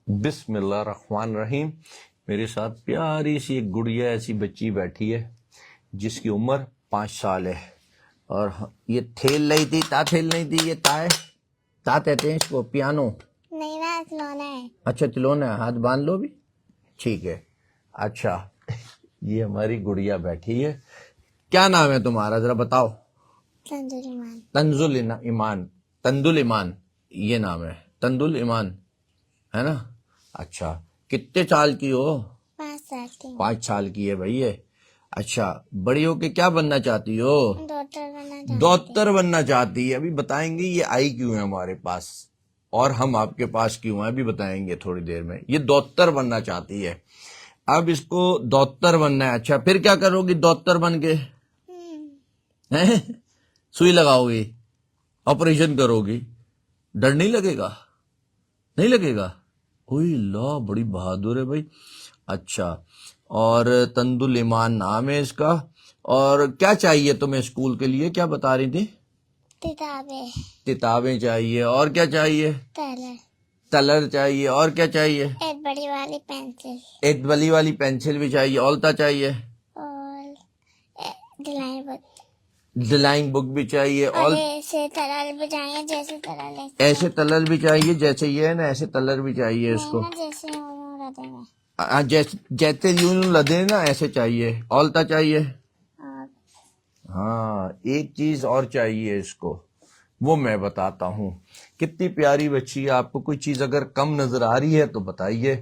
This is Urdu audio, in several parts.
بسم اللہ الرحمن الرحیم. میرے ساتھ پیاری سی ایک گڑیا ایسی بچی بیٹھی ہے جس کی عمر 5 سال ہے اور یہ کھیل رہی تھی. تا کھیل رہی تھی. یہ تا کہتے ہیں اس کو؟ پیانو نہیں نا، کھلونا ہے. اچھا کھلونا ہے. ہاتھ باندھ لو بھی. ٹھیک ہے. اچھا یہ ہماری گڑیا بیٹھی ہے. کیا نام ہے تمہارا ذرا بتاؤ؟ تنزل ایمان. تندل ایمان یہ نام ہے. تندل ایمان ہے نا. اچھا کتنے سال کی ہو؟ 5 سال کی. 5 سال کی ہے بھائی. اچھا بڑی ہو کے کیا بننا چاہتی ہو؟ ڈاکٹر بننا چاہتی. ڈاکٹر بننا چاہتی ہے. ابھی بتائیں گے یہ آئی کیوں ہے ہمارے پاس اور ہم آپ کے پاس کیوں ہیں، ابھی بتائیں گے تھوڑی دیر میں. یہ ڈاکٹر بننا چاہتی ہے. اب اس کو ڈاکٹر بننا ہے. اچھا پھر کیا کرو گی ڈاکٹر بن کے؟ ہیں؟ سوئی لگاؤ گی؟ آپریشن کرو گی؟ ڈر نہیں لگے گا؟ نہیں لگے گا؟ اوہ اللہ بڑی بہادر ہے بھائی. اچھا اور تندل ایمان نام ہے اس کا. اور کیا چاہیے تمہیں اسکول کے لیے؟ کیا بتا رہی تھی؟ کتابیں چاہیے. اور کیا چاہیے؟ کلر چاہیے. اور کیا چاہیے؟ ایک بڑی والی پینسل ایک بلی والی پینسل بھی چاہیے. اولتا چاہیے. اور ڈرائنگ بک. ڈرائنگ بک بھی چاہیے. اور ایسے کلر بھی چاہیے جیسے کلر ایسے کلر بھی چاہیے جیسے یہ ہے نا، ایسے کلر بھی چاہیے اس کو. جیسے یوں رہتے ہیں. جیسے یوں لدے نا ایسے چاہیے. اولتا چاہیے. اور ہاں ایک چیز اور چاہیے اس کو، وہ میں بتاتا ہوں. کتنی پیاری بچی ہے. آپ کو کوئی چیز اگر کم نظر آ رہی ہے تو بتائیے،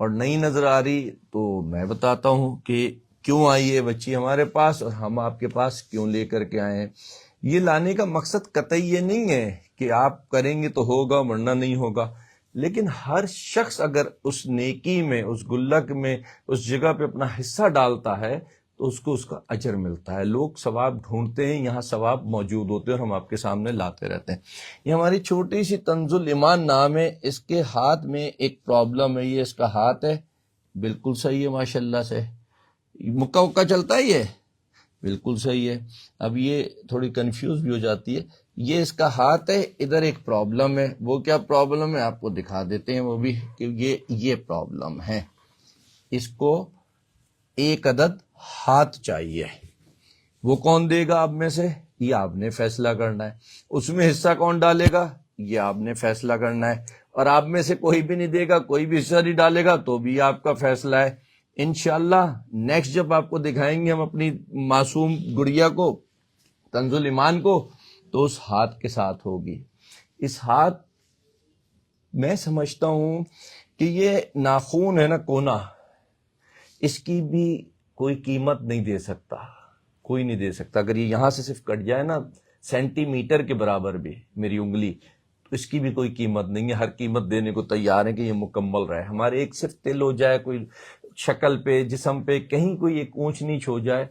اور نہیں نظر آ رہی تو میں بتاتا ہوں کہ کیوں آئی ہے بچی ہمارے پاس اور ہم آپ کے پاس کیوں لے کر کے آئے ہیں. یہ لانے کا مقصد قطعی یہ نہیں ہے کہ آپ کریں گے تو ہوگا ورنہ نہیں ہوگا، لیکن ہر شخص اگر اس نیکی میں، اس گلک میں، اس جگہ پہ اپنا حصہ ڈالتا ہے تو اس کو اس کا اجر ملتا ہے. لوگ ثواب ڈھونڈتے ہیں، یہاں ثواب موجود ہوتے ہیں اور ہم آپ کے سامنے لاتے رہتے ہیں. یہ ہماری چھوٹی سی تنزل ایمان نام ہے. اس کے ہاتھ میں ایک پرابلم ہے. یہ اس کا ہاتھ ہے بالکل صحیح ہے ماشاءاللہ سے. مکہ وکا چلتا ہے یہ بالکل صحیح ہے. اب یہ تھوڑی کنفیوز بھی ہو جاتی ہے. یہ اس کا ہاتھ ہے. ادھر ایک پرابلم ہے. وہ کیا پرابلم ہے آپ کو دکھا دیتے ہیں وہ بھی کہ یہ پرابلم ہے. اس کو ایک عدد ہاتھ چاہیے. وہ کون دے گا آپ میں سے؟ یہ آپ نے فیصلہ کرنا ہے. اس میں حصہ کون ڈالے گا؟ یہ آپ نے فیصلہ کرنا ہے. اور آپ میں سے کوئی بھی نہیں دے گا، کوئی بھی حصہ نہیں ڈالے گا تو بھی آپ کا فیصلہ ہے. انشاءاللہ نیکسٹ جب آپ کو دکھائیں گے ہم اپنی معصوم گڑیا کو، تنزل ایمان کو، تو اس ہاتھ کے ساتھ ہوگی. اس ہاتھ میں سمجھتا ہوں کہ یہ ناخون ہے نا، کونا، اس کی بھی کوئی قیمت نہیں دے سکتا. کوئی نہیں دے سکتا. اگر یہ یہاں سے صرف کٹ جائے نا سینٹی میٹر کے برابر بھی میری انگلی، تو اس کی بھی کوئی قیمت نہیں ہے. ہر قیمت دینے کو تیار ہے کہ یہ مکمل رہے. ہمارے ایک صرف تل ہو جائے کوئی شکل پہ، جسم پہ، کہیں کوئی ایک اونچ نیچ ہو جائے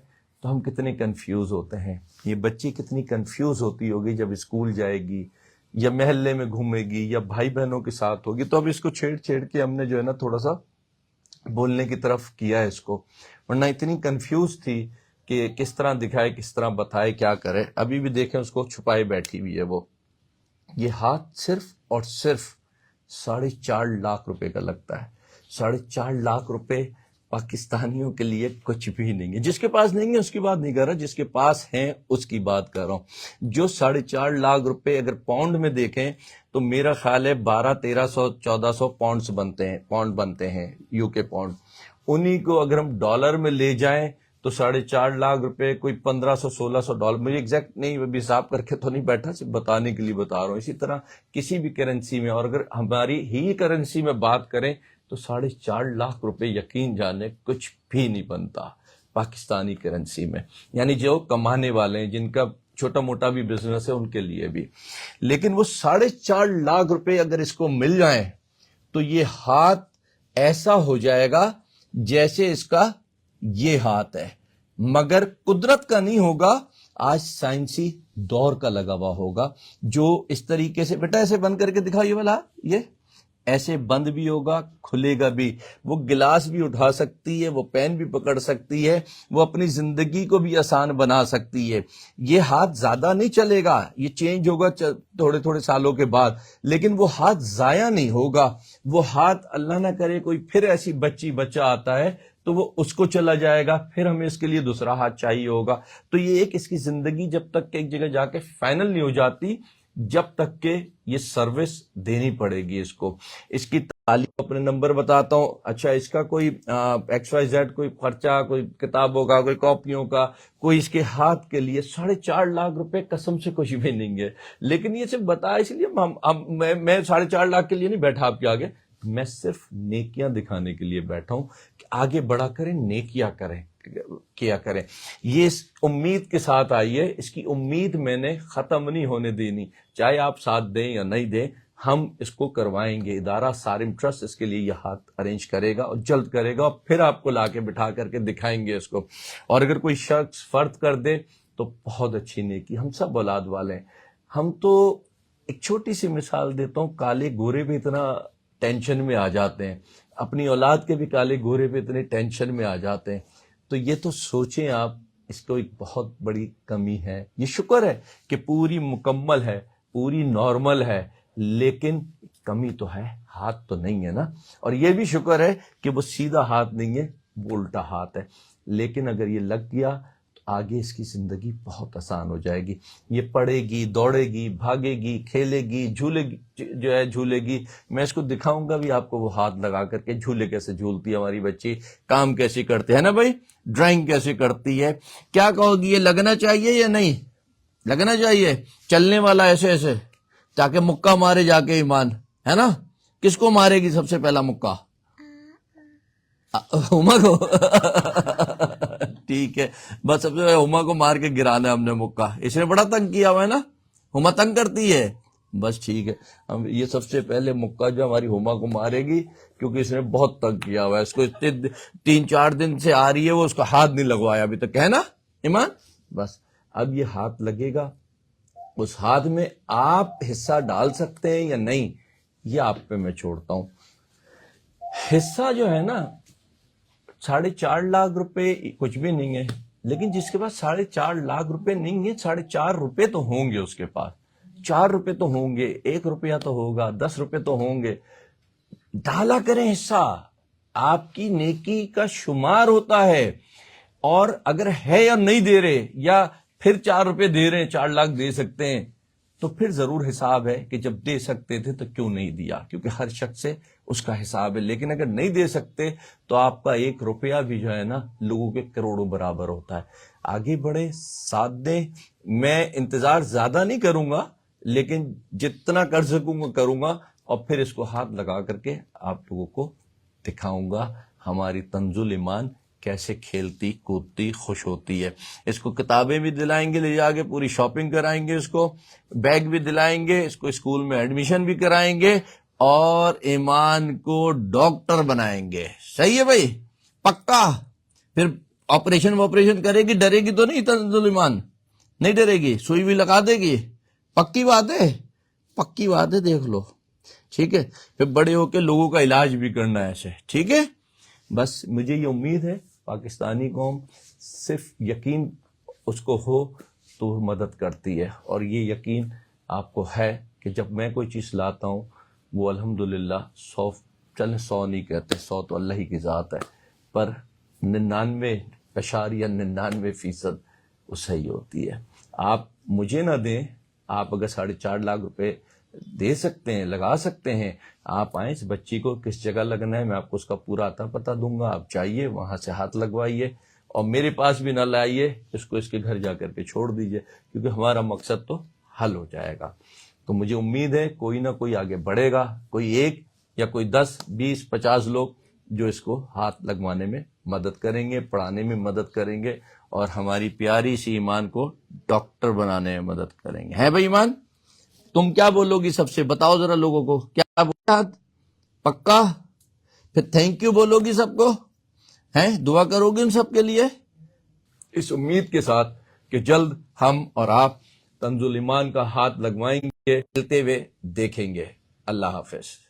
تو ہم کتنے کنفیوز ہوتے ہیں. یہ بچی کتنی کنفیوز ہوتی ہوگی جب اسکول جائے گی یا محلے میں گھومے گی یا بھائی بہنوں کے ساتھ ہوگی. تو اب اس کو چھیڑ چھیڑ کے ہم نے جو ہے نا تھوڑا سا بولنے کی طرف کیا ہے اس کو، ورنہ اتنی کنفیوز تھی کہ کس طرح دکھائے، کس طرح بتائے، کیا کرے. ابھی بھی دیکھیں اس کو چھپائے بیٹھی ہوئی ہے وہ. یہ ہاتھ صرف اور صرف 4.5 لاکھ روپے کا لگتا ہے. 4.5 لاکھ روپے پاکستانیوں کے لیے کچھ بھی نہیں ہے. جس کے پاس نہیں ہے اس کی بات نہیں کر رہا، جس کے پاس ہیں اس کی بات کر رہا ہوں. جو 4.5 لاکھ روپے اگر پاؤنڈ میں دیکھیں تو میرا خیال ہے 1200 1300 1400 پاؤنڈ بنتے ہیں یو کے پاؤنڈ. انہی کو اگر ہم ڈالر میں لے جائیں تو 4.5 لاکھ روپے کوئی 1500 1600 ڈالر. مجھے ایگزیکٹ نہیں، ابھی حساب کر کے تو نہیں بیٹھا، صرف بتانے کے لیے بتا رہا ہوں. اسی طرح کسی بھی کرنسی میں، اور اگر ہماری ہی کرنسی میں بات کریں تو 4.5 لاکھ روپے یقین جانے کچھ بھی نہیں بنتا پاکستانی کرنسی میں. یعنی جو کمانے والے ہیں، جن کا چھوٹا موٹا بھی بزنس ہے، ان کے لیے بھی. لیکن وہ 4.5 لاکھ روپے اگر اس کو مل جائیں تو یہ ہاتھ ایسا ہو جائے گا جیسے اس کا یہ ہاتھ ہے. مگر قدرت کا نہیں ہوگا، آج سائنسی دور کا لگا ہوا ہوگا. جو اس طریقے سے، بیٹا ایسے بند کر کے دکھاؤ یہ والا، یہ ایسے بند بھی ہوگا, کھلے گا بھی, وہ گلاس بھی اٹھا سکتی ہے, وہ پین بھی پکڑ سکتی ہے, وہ اپنی زندگی کو بھی آسان بنا سکتی ہے. یہ ہاتھ زیادہ نہیں چلے گا, یہ چینج ہوگا تھوڑے تھوڑے سالوں کے بعد, لیکن وہ ہاتھ ضائع نہیں ہوگا. وہ ہاتھ اللہ نہ کرے کوئی پھر ایسی بچہ آتا ہے تو وہ اس کو چلا جائے گا, پھر ہمیں اس کے لیے دوسرا ہاتھ چاہیے ہوگا. تو یہ ایک اس کی زندگی جب تک کہ ایک جگہ جا کے فائنل نہیں ہو جاتی, جب تک کہ یہ سروس دینی پڑے گی اس کو. اس کی تعلیم اپنے نمبر بتاتا ہوں. اچھا, اس کا کوئی ایکس وائی زیڈ کوئی خرچہ, کوئی کتابوں کا, کوئی کاپیوں کا, کوئی اس کے ہاتھ کے لیے 4.5 لاکھ روپے قسم سے کچھ بھی نہیں ہے. لیکن یہ صرف بتا اس لیے میں 4.5 لاکھ کے لیے نہیں بیٹھا آپ کے آگے, میں صرف نیکیاں دکھانے کے لیے بیٹھا ہوں کہ آگے بڑھا کریں, نیکیاں کیا کریں. یہ اس امید کے ساتھ آئی ہے, اس کی امید میں نے ختم نہیں ہونے دینی, چاہے آپ ساتھ دیں یا نہیں دیں, ہم اس کو کروائیں گے. ادارہ سارم ٹرسٹ اس کے لیے یہ ہاتھ ارینج کرے گا اور جلد کرے گا, اور پھر آپ کو لا کے بٹھا کر کے دکھائیں گے اس کو. اور اگر کوئی شخص فرض کر دے تو بہت اچھی نیکی. ہم سب اولاد والے ہیں. ہم تو ایک چھوٹی سی مثال دیتا ہوں, کالے گورے بھی اتنا ٹینشن میں آ جاتے ہیں, اپنی اولاد کے بھی کالے گورے بھی اتنے ٹینشن میں آ جاتے ہیں. تو یہ تو سوچیں آپ, اس کو ایک بہت بڑی کمی ہے. یہ شکر ہے کہ پوری مکمل ہے, پوری نارمل ہے, لیکن کمی تو ہے, ہاتھ تو نہیں ہے نا. اور یہ بھی شکر ہے کہ وہ سیدھا ہاتھ نہیں ہے, وہ الٹا ہاتھ ہے. لیکن اگر یہ لگ گیا تو آگے اس کی زندگی بہت آسان ہو جائے گی. یہ پڑھے گی, دوڑے گی, بھاگے گی, کھیلے گی, جھولے گی. میں اس کو دکھاؤں گا بھی آپ کو, وہ ہاتھ لگا کر کے جھولے کیسے جھولتی ہے ہماری بچی, کام کیسے کرتے ہیں نا بھائی, ڈرائنگ کیسے کرتی ہے. کیا کہو گی, یہ لگنا چاہیے یا نہیں لگنا چاہیے؟ چلنے والا ایسے ایسے تاکہ مکہ مارے جا کے ایمان, ہے نا. کس کو مارے گی سب سے پہلا مکہ؟ ہما کو. ٹھیک ہے, بس سب سے ہما کو مار کے گرانا ہے ہم نے مکہ. اس نے بڑا تنگ کیا ہوا ہے نا, ہما تنگ کرتی ہے, بس ٹھیک ہے. ہم یہ سب سے پہلے مکہ جو ہماری ہما کو مارے گی, کیونکہ اس نے بہت تنگ کیا ہوا ہے. اس کو 3-4 دن سے آ رہی ہے, وہ اس کا ہاتھ نہیں لگوایا ابھی تک, ہے نا ایمان. بس اب یہ ہاتھ لگے گا, اس ہاتھ میں آپ حصہ ڈال سکتے ہیں یا نہیں, یہ آپ پہ میں چھوڑتا ہوں. حصہ جو ہے نا 4.5 لاکھ روپے کچھ بھی نہیں ہے, لیکن جس کے پاس 4.5 لاکھ روپے نہیں ہے, 4.5 روپے تو ہوں گے اس کے پاس, 4 روپے تو ہوں گے, 1 روپیہ تو ہوگا, 10 روپے تو ہوں گے. ڈالا کریں حصہ, آپ کی نیکی کا شمار ہوتا ہے. اور اگر ہے یا نہیں دے رہے, یا پھر 4 روپے دے رہے ہیں, 4 لاکھ دے سکتے ہیں, تو پھر ضرور حساب ہے کہ جب دے سکتے تھے تو کیوں نہیں دیا, کیونکہ ہر شخص سے اس کا حساب ہے. لیکن اگر نہیں دے سکتے تو آپ کا 1 روپیہ بھی جو ہے نا لوگوں کے کروڑوں برابر ہوتا ہے. آگے بڑھے, ساتھ دیں. میں انتظار زیادہ نہیں کروں گا, لیکن جتنا کر سکوں گا کروں گا, اور پھر اس کو ہاتھ لگا کر کے آپ لوگوں کو دکھاؤں گا ہماری تنزل ایمان کیسے کھیلتی کودتی خوش ہوتی ہے. اس کو کتابیں بھی دلائیں گے, لے جا کے پوری شاپنگ کرائیں گے, اس کو بیگ بھی دلائیں گے, اس کو اسکول میں ایڈمیشن بھی کرائیں گے, اور ایمان کو ڈاکٹر بنائیں گے. صحیح ہے بھائی, پکا. پھر آپریشن کرے گی, ڈرے گی تو نہیں تنزل ایمان, نہیں ڈرے گی, سوئی بھی لگا دے گی. پکی بات ہے, پکی بات ہے, دیکھ لو. ٹھیک ہے, پھر بڑے ہو کے لوگوں کا علاج بھی کرنا ہے ایسے. ٹھیک ہے, بس مجھے یہ امید ہے پاکستانی قوم صرف یقین اس کو ہو تو وہ مدد کرتی ہے. اور یہ یقین آپ کو ہے کہ جب میں کوئی چیز لاتا ہوں وہ الحمدللہ 100 نہیں کہتے, 100 تو اللہ ہی کی ذات ہے, پر 99.99% وہ صحیح ہوتی ہے. آپ مجھے نہ دیں, آپ اگر 4.5 لاکھ روپے دے سکتے ہیں, لگا سکتے ہیں, آپ آئیں, اس بچی کو کس جگہ لگنا ہے میں آپ کو اس کا پورا عطا پتہ دوں گا. آپ چاہیے وہاں سے ہاتھ لگوائیے, اور میرے پاس بھی نہ لائیے, اس کو اس کے گھر جا کر کے چھوڑ دیجئے, کیونکہ ہمارا مقصد تو حل ہو جائے گا. تو مجھے امید ہے کوئی نہ کوئی آگے بڑھے گا, کوئی 1 یا کوئی 10 20 50 لوگ جو اس کو ہاتھ لگوانے میں مدد کریں گے, پڑھانے میں مدد کریں گے, اور ہماری پیاری سی ایمان کو ڈاکٹر بنانے میں مدد کریں گے. ہے بھائی ایمان, تم کیا بولو گی سب سے, بتاؤ ذرا لوگوں کو کیا بولو. پکا, پھر تھینک یو بولو گی سب کو, ہیں دعا کرو گی ان سب کے لیے, اس امید کے ساتھ کہ جلد ہم اور آپ تنزل ایمان کا ہاتھ لگوائیں گے, چلتے ہوئے دیکھیں گے. اللہ حافظ.